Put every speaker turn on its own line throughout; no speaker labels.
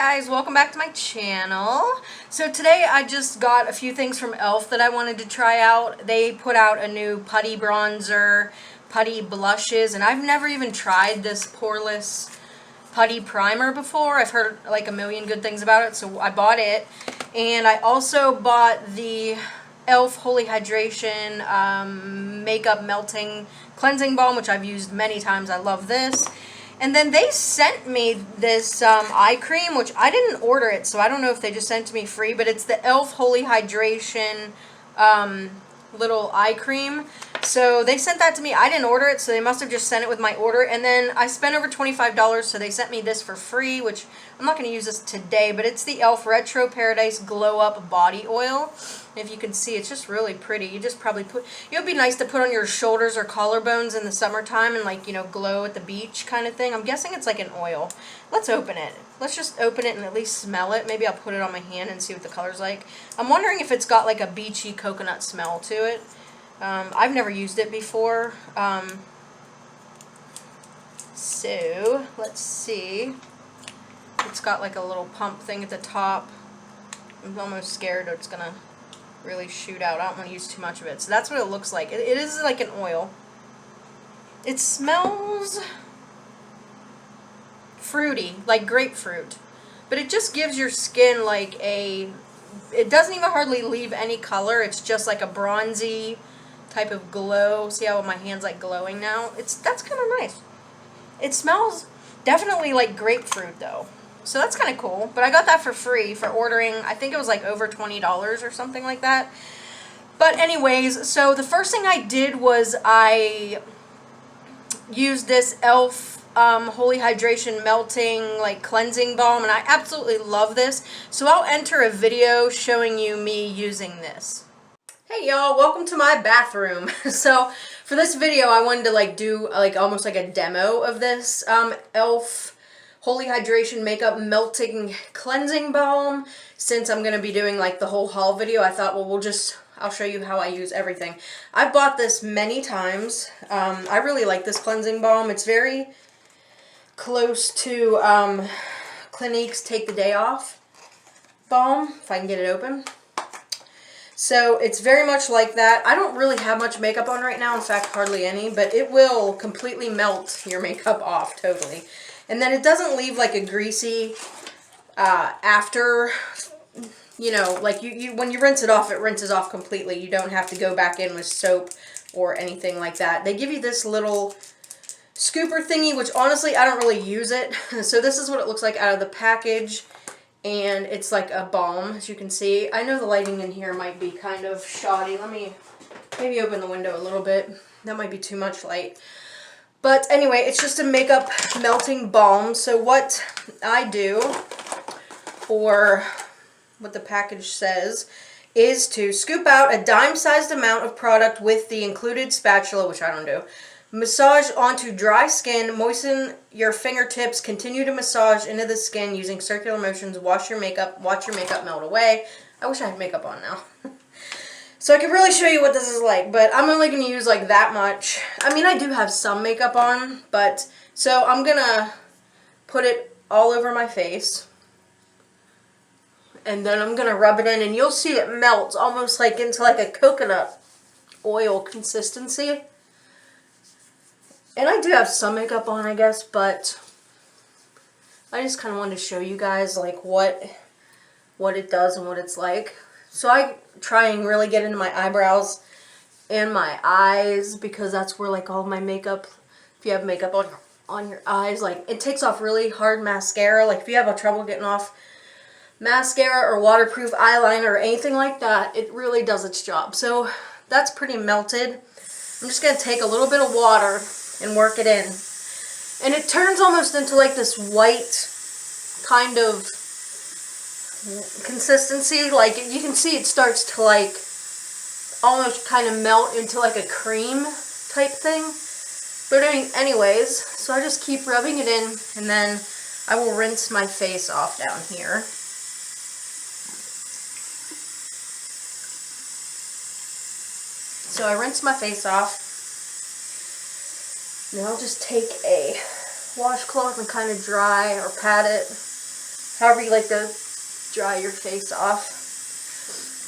guys, welcome back to my channel. So today I just got a few things from e.l.f. that I wanted to try out. They put out a new putty bronzer, putty blushes, and I've never even tried this poreless putty primer before. I've heard like a million good things about it, so I bought it. And I also bought the e.l.f. Holy Hydration Makeup Melting Cleansing Balm, which I've used many times. I love this. And then they sent me this eye cream, which I didn't order it, so I don't know if they just sent it to me free, but it's the e.l.f. Holy Hydration little eye cream. So they sent that to me. I didn't order it, so they must have just sent it with my order. And then I spent over $25, so they sent me this for free, which I'm not going to use this today, but it's the e.l.f. Retro Paradise Glow Up Body Oil. And if you can see, it's just really pretty. You just probably put, it would be nice to put on your shoulders or collarbones in the summertime and like, you know, glow at the beach kind of thing. I'm guessing it's like an oil. Let's open it. Let's just open it and at least smell it. Maybe I'll put it on my hand and see what the color's like. I'm wondering if it's got like a beachy coconut smell to it. I've never used it before. So, let's see. It's got like a little pump thing at the top. I'm almost scared it's going to really shoot out. I don't want to use too much of it. So that's what it looks like. It is like an oil. It smells fruity, like grapefruit. But it just gives your skin like a... It doesn't even hardly leave any color. It's just like a bronzy type of glow. See how my hand's like glowing now? That's kind of nice. It smells definitely like grapefruit though. So that's kind of cool. But I got that for free for ordering, I think it was like over $20 or something like that. But anyways, so the first thing I did was I used this e.l.f. Holy Hydration Melting like Cleansing Balm, and I absolutely love this. So I'll enter a video showing you me using this. Hey y'all, welcome to my bathroom. So for this video I wanted to like do like almost like a demo of this e.l.f. Holy Hydration Makeup Melting Cleansing Balm. Since I'm going to be doing like the whole haul video, I thought, well, I'll show you how I use everything. I've bought this many times. I really like this cleansing balm. It's very close to Clinique's Take the Day Off balm, if I can get it open. So it's very much like that. I don't really have much makeup on right now, in fact hardly any, but it will completely melt your makeup off totally. And then it doesn't leave like a greasy after, you know, like when you rinse it off, it rinses off completely. You don't have to go back in with soap or anything like that. They give you this little scooper thingy, which honestly I don't really use it. So this is what it looks like out of the package. And it's like a balm, as you can see. I know the lighting in here might be kind of shoddy. Let me maybe open the window a little bit. That might be too much light. But anyway, it's just a makeup melting balm. So what I do, or what the package says, is to scoop out a dime-sized amount of product with the included spatula, which I don't do. Massage onto dry skin, moisten your fingertips, continue to massage into the skin using circular motions, watch your makeup melt away. I wish I had makeup on now. So I could really show you what this is like, but I'm only going to use like that much. I mean, I do have some makeup on, but so I'm going to put it all over my face. And then I'm going to rub it in, and you'll see it melts almost like into like a coconut oil consistency. And I do have some makeup on, I guess, but I just kind of wanted to show you guys like what it does and what it's like. So I try and really get into my eyebrows and my eyes, because that's where like all my makeup, if you have makeup on your eyes, like it takes off really hard mascara. Like if you have trouble getting off mascara or waterproof eyeliner or anything like that, it really does its job. So that's pretty melted. I'm just going to take a little bit of water and work it in. And it turns almost into like this white kind of consistency. Like you can see it starts to like almost kind of melt into like a cream type thing. But anyways, so I just keep rubbing it in, and then I will rinse my face off down here. So I rinse my face off. Now I'll just take a washcloth and kind of dry or pat it however you like to dry your face off.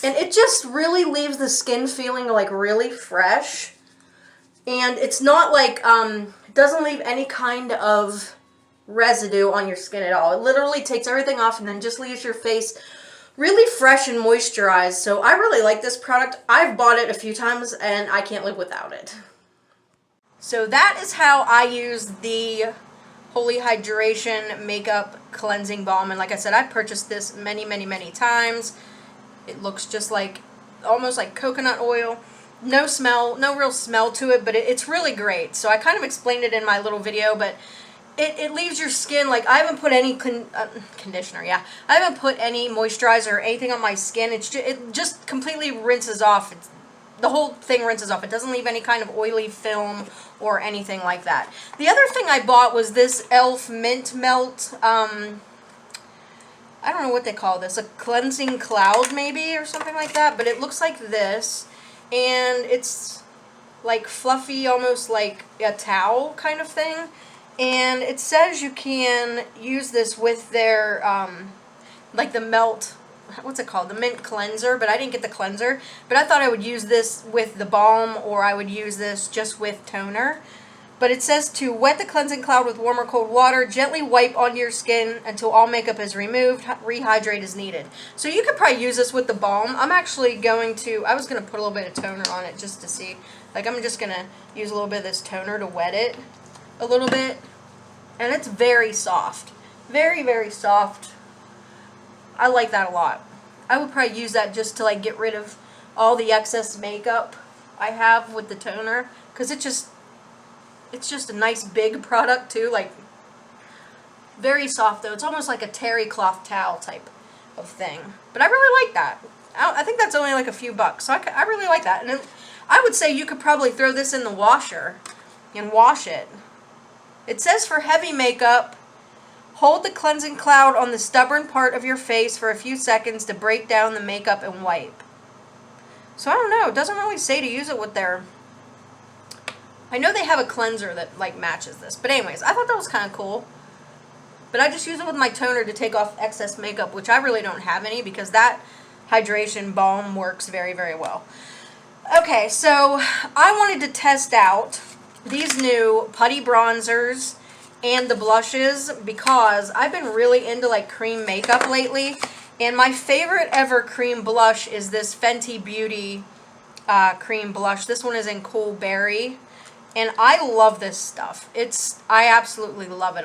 And it just really leaves the skin feeling like really fresh. And it's not like, it doesn't leave any kind of residue on your skin at all. It literally takes everything off and then just leaves your face really fresh and moisturized. So I really like this product. I've bought it a few times and I can't live without it. So that is how I use the Holy Hydration Makeup Cleansing Balm. And like I said, I've purchased this many, many, many times. It looks just like, almost like coconut oil. No smell, no real smell to it, but it's really great. So I kind of explained it in my little video, but it leaves your skin, like, I haven't put any conditioner, yeah. I haven't put any moisturizer or anything on my skin. It just completely rinses off. The whole thing rinses off. It doesn't leave any kind of oily film or anything like that. The other thing I bought was this e.l.f. Mint Melt, I don't know what they call this, a cleansing cloud maybe or something like that, but it looks like this, and it's like fluffy, almost like a towel kind of thing, and it says you can use this with their, like the melt, what's it called, the mint cleanser, but I didn't get the cleanser, but I thought I would use this with the balm, or I would use this just with toner. But it says to wet the cleansing cloud with warm or cold water, gently wipe onto your skin until all makeup is removed, rehydrate as needed. So you could probably use this with the balm. I'm actually going to, I was going to put a little bit of toner on it just to see. Like, I'm just going to use a little bit of this toner to wet it a little bit. And it's very soft. Very, very soft. I like that a lot. I would probably use that just to, like, get rid of all the excess makeup I have with the toner. Because it's just a nice big product too, like very soft though. It's almost like a terry cloth towel type of thing. But I really like that. I think that's only like a few bucks, so I really like that. And then I would say you could probably throw this in the washer and wash it. It says for heavy makeup, hold the cleansing cloud on the stubborn part of your face for a few seconds to break down the makeup and wipe. So I don't know, it doesn't really say to use it with their, I know they have a cleanser that, like, matches this. But anyways, I thought that was kind of cool. But I just use it with my toner to take off excess makeup, which I really don't have any because that hydration balm works very, very well. Okay, so I wanted to test out these new Putty bronzers and the blushes because I've been really into, like, cream makeup lately. And my favorite ever cream blush is this Fenty Beauty cream blush. This one is in Cool Berry. And I love this stuff. I absolutely love it.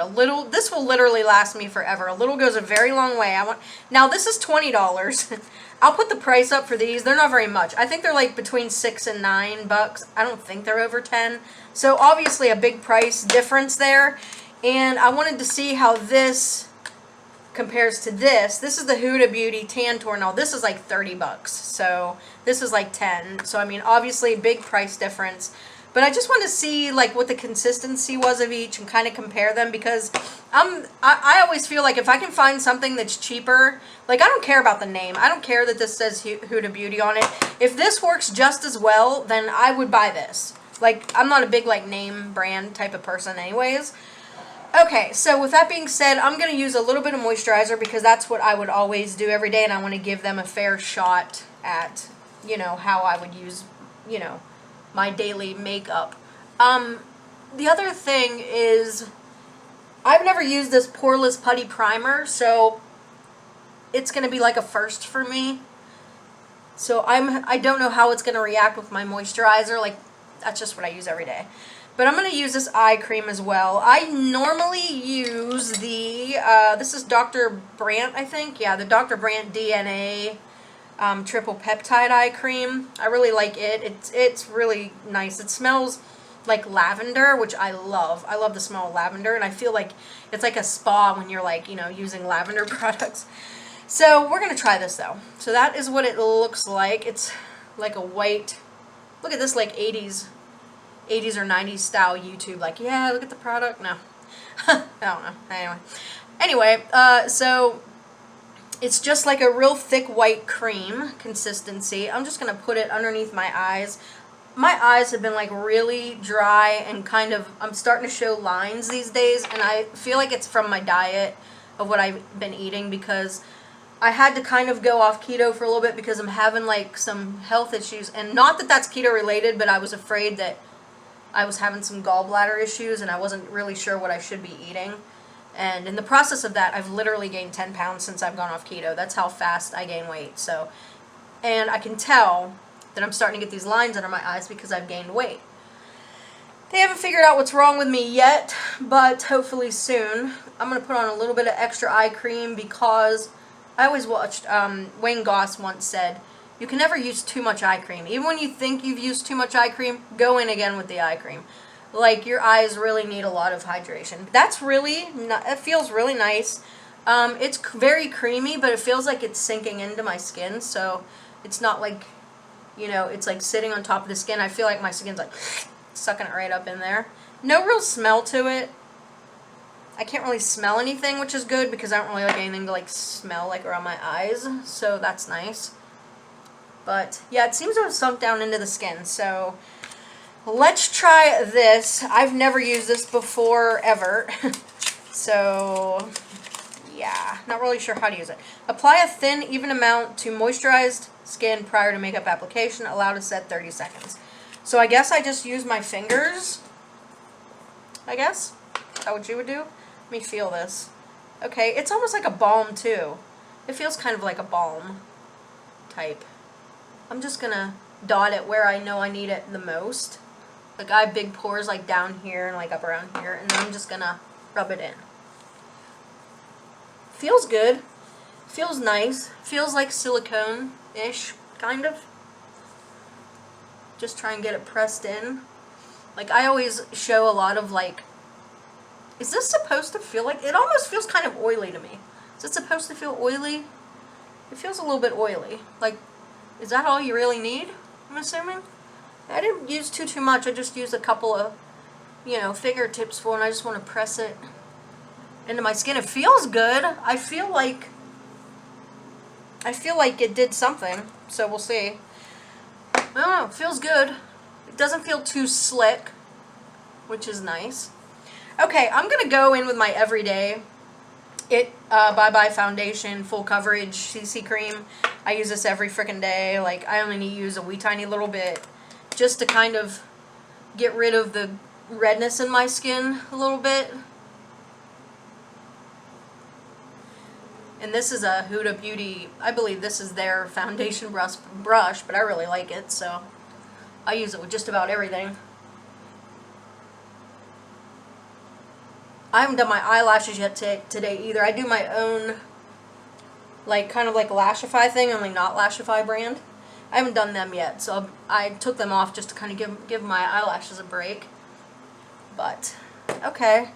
This will literally last me forever. A little goes a very long way. Now this is $20. I'll put the price up for these. They're not very much. I think they're like between $6 and $9. I don't think they're over 10. So obviously a big price difference there. And I wanted to see how this compares to this. This is the Huda Beauty Tantour. Now this is like 30 bucks. So this is like 10. So I mean, obviously big price difference. But I just want to see, like, what the consistency was of each and kind of compare them because I always feel like if I can find something that's cheaper, like, I don't care about the name. I don't care that this says Huda Beauty on it. If this works just as well, then I would buy this. Like, I'm not a big, like, name brand type of person anyways. Okay, so with that being said, I'm going to use a little bit of moisturizer because that's what I would always do every day, and I want to give them a fair shot at, you know, how I would use, you know, my daily makeup. The other thing is I've never used this Poreless Putty Primer, so it's going to be like a first for me. So I don't know how it's going to react with my moisturizer. Like, that's just what I use every day. But I'm going to use this eye cream as well. I normally use the, this is Dr. Brandt, I think. Yeah, the Dr. Brandt DNA triple peptide eye cream. I really like it. It's really nice. It smells like lavender, which I love. I love the smell of lavender, and I feel like it's like a spa when you're, like, you know, using lavender products. So we're going to try this, though. So that is what it looks like. It's like a white, look at this, like 80s or 90s style YouTube. Like, yeah, look at the product. No. I don't know. Anyway, so it's just like a real thick white cream consistency. I'm just going to put it underneath my eyes. My eyes have been like really dry and kind of, I'm starting to show lines these days, and I feel like it's from my diet of what I've been eating, because I had to kind of go off keto for a little bit because I'm having like some health issues, and not that that's keto related, but I was afraid that I was having some gallbladder issues and I wasn't really sure what I should be eating. And in the process of that, I've literally gained 10 pounds since I've gone off keto. That's how fast I gain weight. So, and I can tell that I'm starting to get these lines under my eyes because I've gained weight. They haven't figured out what's wrong with me yet, but hopefully soon. I'm going to put on a little bit of extra eye cream because I always watched, Wayne Goss once said, you can never use too much eye cream. Even when you think you've used too much eye cream, go in again with the eye cream. Like, your eyes really need a lot of hydration. That's really, it feels really nice. It's very creamy, but it feels like it's sinking into my skin, so it's not like, you know, it's like sitting on top of the skin. I feel like my skin's like sucking it right up in there. No real smell to it. I can't really smell anything, which is good because I don't really like anything to like smell like around my eyes, so that's nice. But yeah, it seems to have sunk down into the skin, so let's try this. I've never used this before, ever. So, yeah, not really sure how to use it. Apply a thin, even amount to moisturized skin prior to makeup application. Allow to set 30 seconds. So I guess I just use my fingers, I guess. Is that what you would do? Let me feel this. Okay, it's almost like a balm, too. It feels kind of like a balm type. I'm just going to dot it where I know I need it the most. Like, I have big pores like down here and like up around here, and then I'm just going to rub it in. Feels good. Feels nice. Feels like silicone-ish, kind of. Just try and get it pressed in. Like, I always show a lot of like, is this supposed to feel like, it almost feels kind of oily to me. Is it supposed to feel oily? It feels a little bit oily. Like, is that all you really need, I'm assuming? I didn't use too much. I just used a couple of, you know, fingertips full, and I just want to press it into my skin. It feels good. I feel like it did something, so we'll see. I don't know. It feels good. It doesn't feel too slick, which is nice. Okay, I'm going to go in with my everyday Bye Bye Foundation Full Coverage CC Cream. I use this every freaking day. Like, I only need to use a wee tiny little bit just to kind of get rid of the redness in my skin a little bit. And this is a Huda Beauty, I believe this is their foundation brush, but I really like it, so I use it with just about everything. I haven't done my eyelashes yet today either. I do my own, like, kind of like Lashify thing, only not Lashify brand. I haven't done them yet, so I took them off just to kind of give my eyelashes a break. But, okay.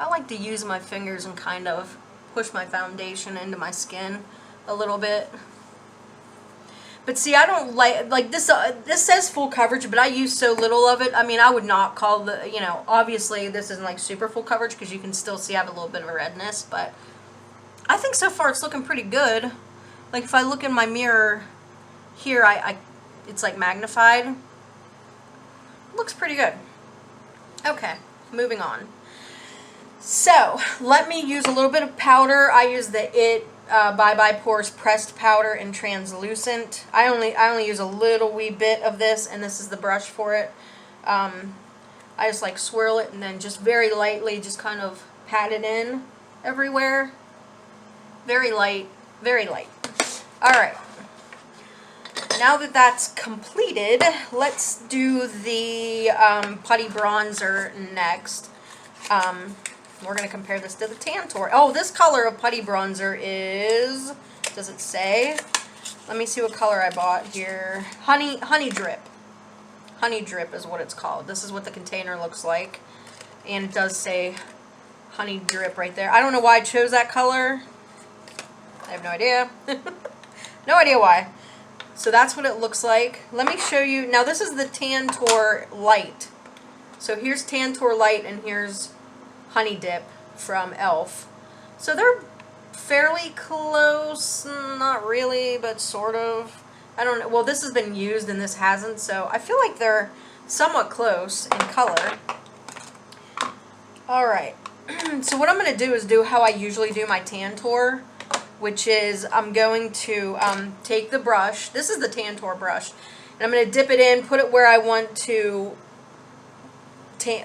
I like to use my fingers and kind of push my foundation into my skin a little bit. But see, I don't like this. This says full coverage, but I use so little of it. I mean, I would not call the, you know, obviously this isn't like super full coverage because you can still see I have a little bit of a redness. But I think so far it's looking pretty good. Like, if I look in my mirror here, it's like magnified. It looks pretty good. Okay, moving on. So, let me use a little bit of powder. I use the Bye Bye Pores Pressed Powder in Translucent. I only use a little wee bit of this, and this is the brush for it. I just like swirl it and then just very lightly just kind of pat it in everywhere. Very light, very light. Alright. Now that that's completed, let's do the Putty Bronzer next. We're going to compare this to the Tantor. Oh, this color of Putty Bronzer is, does it say? Let me see what color I bought here. Honey Drip. Honey Drip is what it's called. This is what the container looks like. And it does say Honey Drip right there. I don't know why I chose that color. I have no idea. No idea why. So that's what it looks like. Let me show you. Now this is the Tantor Light. So here's Tantor Light and here's Honey Dip from e.l.f. So they're fairly close, not really, but sort of. I don't know. Well, this has been used and this hasn't, so I feel like they're somewhat close in color. Alright, so what I'm going to do is do how I usually do my Tantor, which is I'm going to take the brush. This is the Tantor brush. And I'm going to dip it in, put it where I want to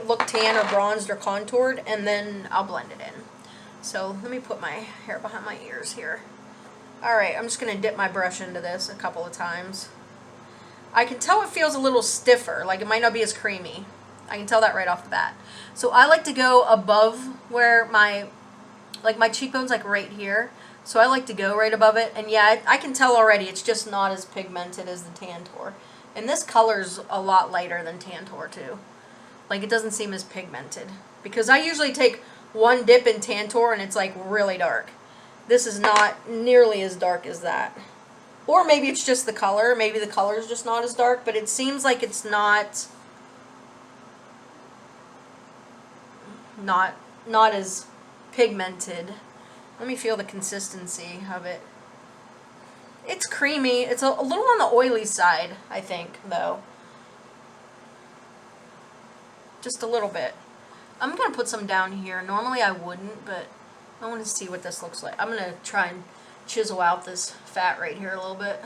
look tan or bronzed or contoured, and then I'll blend it in. So let me put my hair behind my ears here. Alright, I'm just going to dip my brush into this a couple of times. I can tell it feels a little stiffer, like it might not be as creamy. I can tell that right off the bat. So I like to go above where my cheekbone's like right here. So I like to go right above it. And yeah, I can tell already it's just not as pigmented as the Tantor. And this color's a lot lighter than Tantor too. Like it doesn't seem as pigmented. Because I usually take one dip in Tantor and it's like really dark. This is not nearly as dark as that. Or maybe it's just the color. Maybe the color is just not as dark. But it seems like it's not as pigmented. Let me feel the consistency of it. It's creamy. It's a little on the oily side, I think, though. Just a little bit. I'm going to put some down here. Normally I wouldn't, but I want to see what this looks like. I'm going to try and chisel out this fat right here a little bit.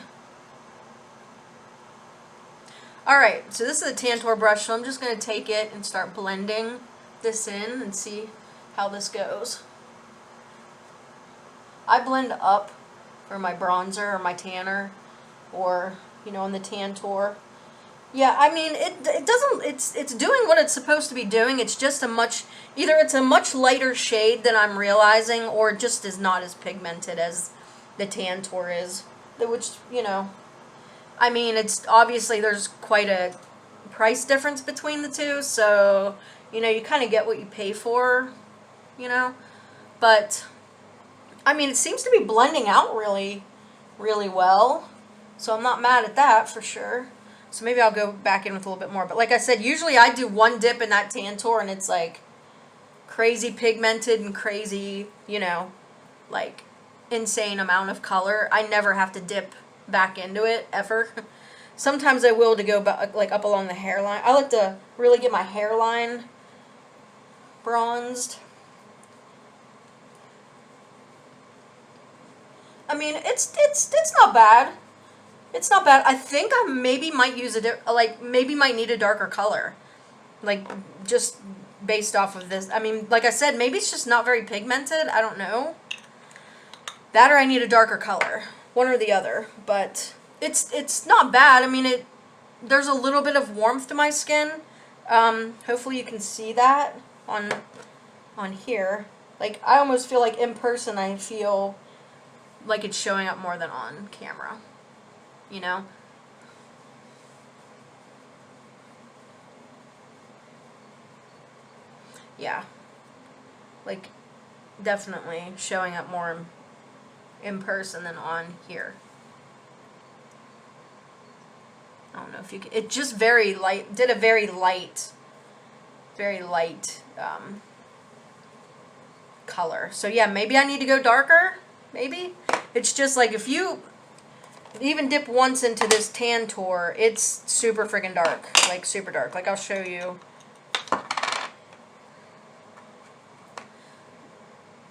Alright, so this is a Tantor brush, so I'm just going to take it and start blending this in and see how this goes. I blend up for my bronzer or my tanner, or in the Tantor. Yeah, I mean it doesn't, it's doing what it's supposed to be doing. It's just either it's a much lighter shade than I'm realizing, or it just is not as pigmented as the Tantor is, which I mean, it's obviously there's quite a price difference between the two, so you kind of get what you pay for, but I mean, it seems to be blending out really, really well, so I'm not mad at that for sure. So maybe I'll go back in with a little bit more, but like I said, usually I do one dip in that Tantor and it's like crazy pigmented and crazy, like insane amount of color. I never have to dip back into it ever. Sometimes I will to go like up along the hairline. I like to really get my hairline bronzed. I mean, it's not bad. It's not bad. I think I maybe might use maybe might need a darker color. Like, just based off of this. I mean, like I said, maybe it's just not very pigmented. I don't know. That or I need a darker color. One or the other. But it's not bad. I mean, there's a little bit of warmth to my skin. Hopefully you can see that on here. Like, I almost feel like in person I feel like it's showing up more than on camera. Yeah. Like, definitely showing up more in person than on here. I don't know if you can, it just very light, did a very light color. So yeah, maybe I need to go darker, maybe. It's just like if you even dip once into this Tantor, it's super friggin' dark, like super dark. Like I'll show you.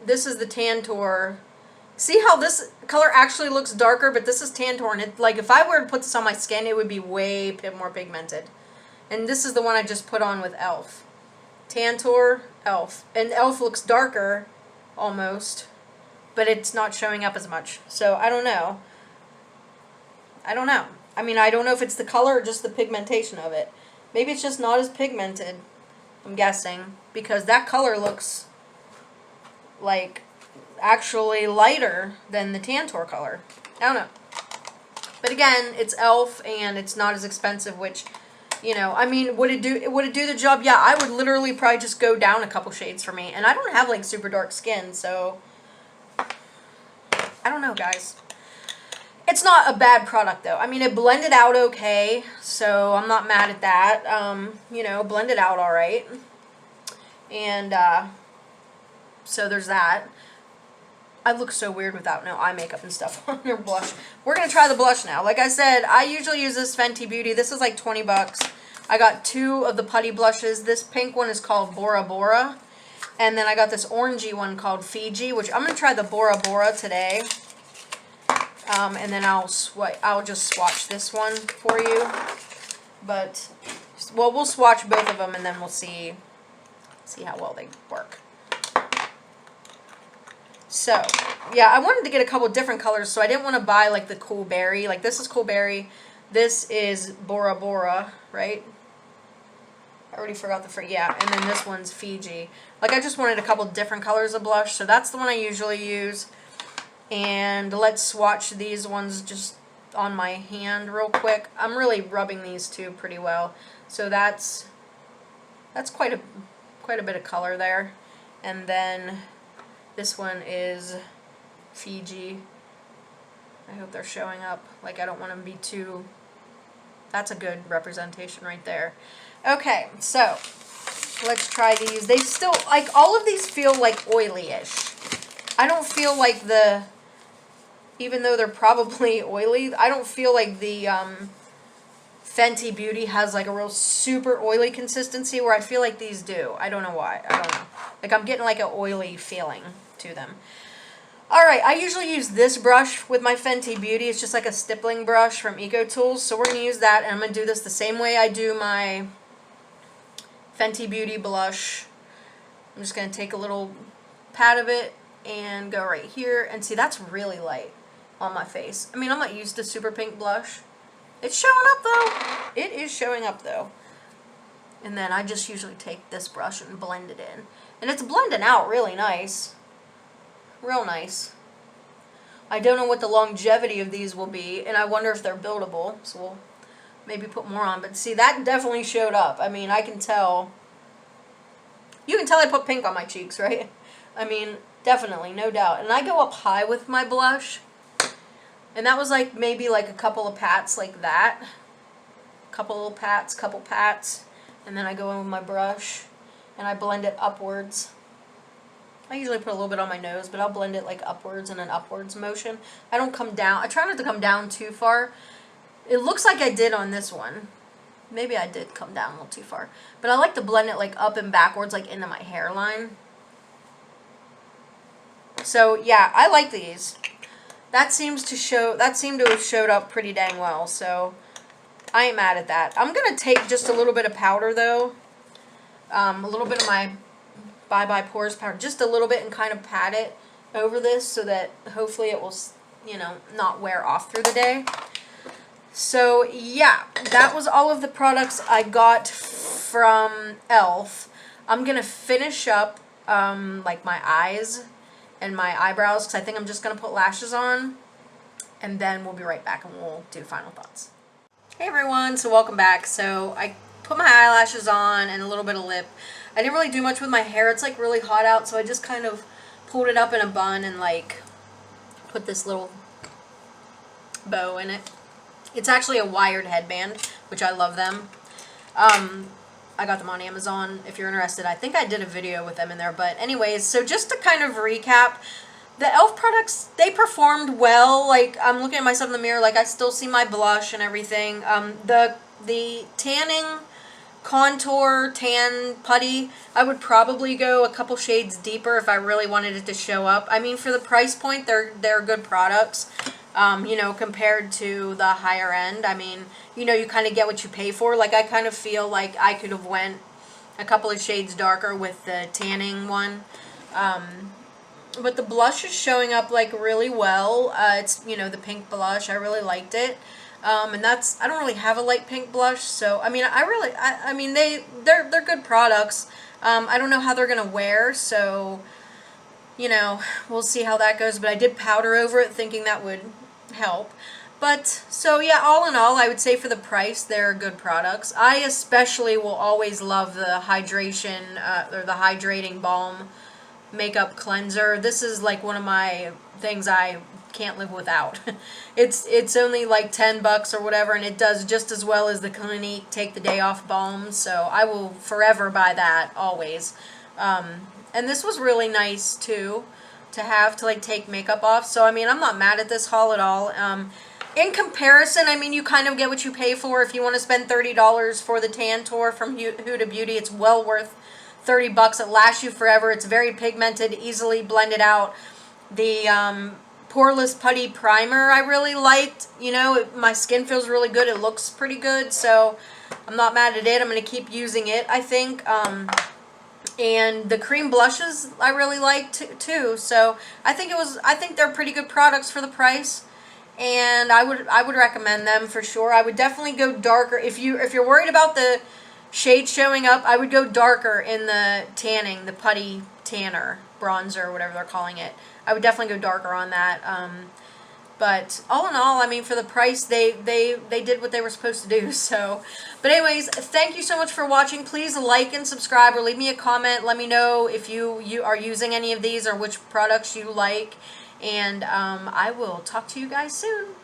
This is the Tantor. See how this color actually looks darker, but this is Tantor, and like if I were to put this on my skin, it would be way more pigmented. And this is the one I just put on with e.l.f. Tantor, e.l.f. And e.l.f. looks darker, almost, but it's not showing up as much. So I don't know. I mean, I don't know if it's the color or just the pigmentation of it. Maybe it's just not as pigmented, I'm guessing, because that color looks like actually lighter than the Tantor color. I don't know. But again, it's e.l.f. and it's not as expensive, which, I mean, would it do the job? Yeah, I would literally probably just go down a couple shades for me. And I don't have like super dark skin, so I don't know, guys. It's not a bad product though. I mean, it blended out okay, so I'm not mad at that. Blended out all right. And so there's that. I look so weird without no eye makeup and stuff on or blush. We're going to try the blush now. Like I said, I usually use this Fenty Beauty. This is like 20 bucks. I got 2 of the Putty blushes. This pink one is called Bora Bora. And then I got this orangey one called Fiji, which I'm going to try the Bora Bora today. And then I'll just swatch this one for you. But, well, we'll swatch both of them and then we'll see how well they work. So, yeah, I wanted to get a couple different colors, so I didn't want to buy, like, the Cool Berry. Like, this is Cool Berry. This is Bora Bora, right? I already forgot yeah, and then this one's Fiji. Like, I just wanted a couple different colors of blush, so that's the one I usually use. And let's swatch these ones just on my hand real quick. I'm really rubbing these two pretty well. So that's quite a bit of color there. And then this one is Fiji. I hope they're showing up. Like, I don't want them to be too... That's a good representation right there. Okay, so let's try these. They still, like, all of these feel like oily-ish. I don't feel like even though they're probably oily, I don't feel like the Fenty Beauty has like a real super oily consistency, where I feel like these do. I don't know why. I don't know. Like, I'm getting like an oily feeling to them. Alright, I usually use this brush with my Fenty Beauty. It's just like a stippling brush from Eco Tools. So we're going to use that, and I'm going to do this the same way I do my Fenty Beauty blush. I'm just going to take a little pat of it and go right here. And see, that's really light on my face. I mean, I'm not used to super pink blush. It's showing up, though. It is showing up, though. And then I just usually take this brush and blend it in. And it's blending out really nice. Real nice. I don't know what the longevity of these will be, and I wonder if they're buildable, so we'll maybe put more on. But see, that definitely showed up. I mean, I can tell. You can tell I put pink on my cheeks, right? I mean, definitely, no doubt. And I go up high with my blush, and that was like maybe like a couple of pats like that. Couple pats, and then I go in with my brush, and I blend it upwards. I usually put a little bit on my nose, but I'll blend it like upwards in an upwards motion. I don't come down. I try not to come down too far. It looks like I did on this one. Maybe I did come down a little too far. But I like to blend it like up and backwards, like into my hairline. So yeah, I like these. That seemed to have showed up pretty dang well. So I ain't mad at that. I'm gonna take just a little bit of powder though. A little bit of my Bye Bye Pores powder, just a little bit, and kind of pat it over this so that hopefully it will, you know, not wear off through the day. So yeah, that was all of the products I got from e.l.f. I'm gonna finish up like my eyes and my eyebrows, because I think I'm just gonna put lashes on, and then we'll be right back and we'll do final thoughts. Hey everyone, so welcome back. So I put my eyelashes on and a little bit of lip. I didn't really do much with my hair. It's like really hot out, so I just kind of pulled it up in a bun and like put this little bow in it. It's actually a wired headband, which I love them. I got them on Amazon if you're interested. I think I did a video with them in there, but anyways, so just to kind of recap, the e.l.f. products, they performed well. Like, I'm looking at myself in the mirror, like I still see my blush and everything. The tanning contour tan putty, I would probably go a couple shades deeper if I really wanted it to show up. I mean, for the price point, they're good products, you know, compared to the higher end. I mean, you know, you kind of get what you pay for. Like, I kind of feel like I could have went a couple of shades darker with the tanning one. But the blush is showing up like really well. It's, you know, the pink blush. I really liked it. And I don't really have a light pink blush, so I mean, I mean they're good products. I don't know how they're gonna wear, so you know, we'll see how that goes. But I did powder over it, thinking that would help. But so yeah, all in all, I would say for the price, they're good products. I especially will always love the hydration or the hydrating balm makeup cleanser. This is like one of my things I can't live without. It's only like $10 or whatever, and it does just as well as the Clinique Take the Day Off balm, so I will forever buy that, always. And this was really nice too to have to like take makeup off, so I mean, I'm not mad at this haul at all. In comparison, I mean, you kind of get what you pay for. If you want to spend $30 for the tan tour from Huda Beauty, it's well worth $30. It lasts you forever. It's very pigmented, easily blended out. The Poreless Putty Primer I really liked. You know, my skin feels really good. It looks pretty good, so I'm not mad at it. I'm going to keep using it, I think. And the cream blushes I really liked too. So I think they're pretty good products for the price. And I would recommend them for sure. I would definitely go darker. If you're worried about the shade showing up, I would go darker in the tanning, the Putty Tanner, bronzer, or whatever they're calling it. I would definitely go darker on that. But all in all, I mean, for the price, they did what they were supposed to do. So, but anyways, thank you so much for watching. Please like and subscribe, or leave me a comment. Let me know if you are using any of these or which products you like. And I will talk to you guys soon.